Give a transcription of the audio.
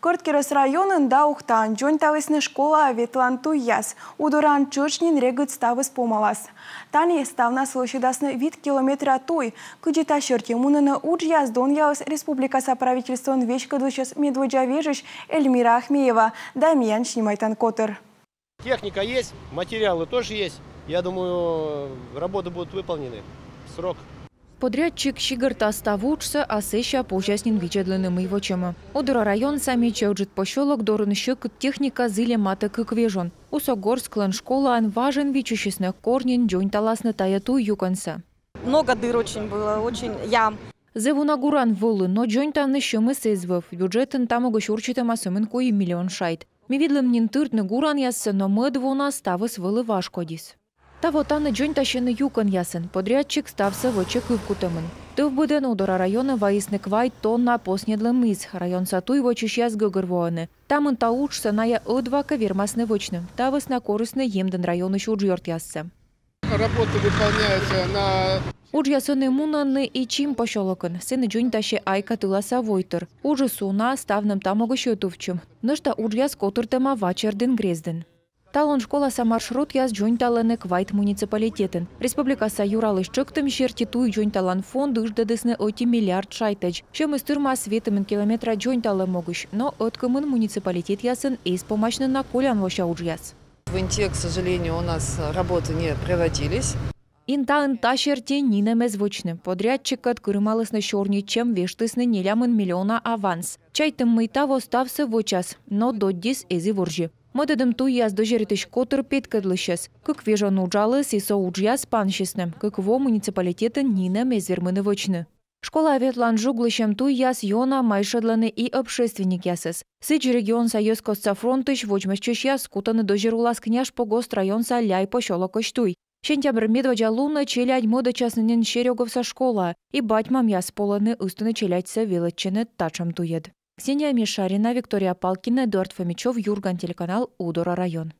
Кырткерес районында ухтан жон тавысны школа ветлан туяс. Удуран чучнин регыт ставыс помалас. Тани ставна слышидасны вид километра туй. Кыджита шерти муныны уджяс дон яус республикаса правительствон вечкадущас медводжавежиш Эльмира Ахмеева. Дамиян Шнимайтан Котыр. Техника есть, материалы тоже есть. Я думаю, работы будут выполнены в срок. Подрядчик Щигарта ставучса, а сеща поучастнин вичедленным его чема. Одора район сами чауджит пощелок дорунщик техника зиле мата кыквежон. Усогорск лан школа ан важен вичущесных корнин джонь таласна таяту юканса. Много дыр очень было, очень ям. Зевунагуран волы, но джонь там еще мы сезвов. Бюджетен там огощурчитым асумен кои миллион шайт. Ми видлем нин тыртны гуран ясса, но мы двуна ставыс вылы важкодис. Та вот аны джонь тащены юкан ясен, подрядчик стався в очек вкутамен. Тыв буден удора района воисны квайт тонна поснедлым из, район сатуй вочиш яс гыгырвоаны. Там та учся ная одвака вермасны вочным, та высна корысны емден район еще уджьорт ясся. Работы выполняются на... Уджьясыны мунаны и чим пощолокан, сыны джонь тащи айка тыласа войтыр. Ужы суна ставным там огощетувчым, нышта уджьяс котыртема вачерден грезден. Талон школа са маршрут яс джонь таланы квайт муниципалитетен. Республикаса юралыш чыктым жерти туй джонь талан фонд ыждадысны оти миллиард шайтач. Чем истырма светымен километра джонь талы могущ, но откымын муниципалитет ясын эйс помощны на колян воша уджьяс. В Инте, к сожалению, у нас работы не проводились. Инта шерти нина мезвучны. Подрядчик открымалысны шорни, чем вештысны нелямын миллиона аванс. Чайтым мыйта воставсы вочас, но доддис эзи воржи. Мыдыдым туй яз дожеритыш котыр петкадлышес. Как вежан уджалыс и со уджьяс паншисным, как во муниципалитетен нина мезвермыны вочны. Школа ветлан жуглышем туй яс йона майшадланы и общественник ясыс. Сыч регион союз костца фронтыш вочмащущ яс кутаны дожерулас княж погост район са ляй пощолокош туй. Сентябрь медводжа луна челядь мода частнынен шереговса школа и батьмам яс поланы устыны челядьса велычыны тачам туед. Ксения Мишарина, Виктория Палкина, Эдуард Фомичев, Юрган, телеканал Удора район.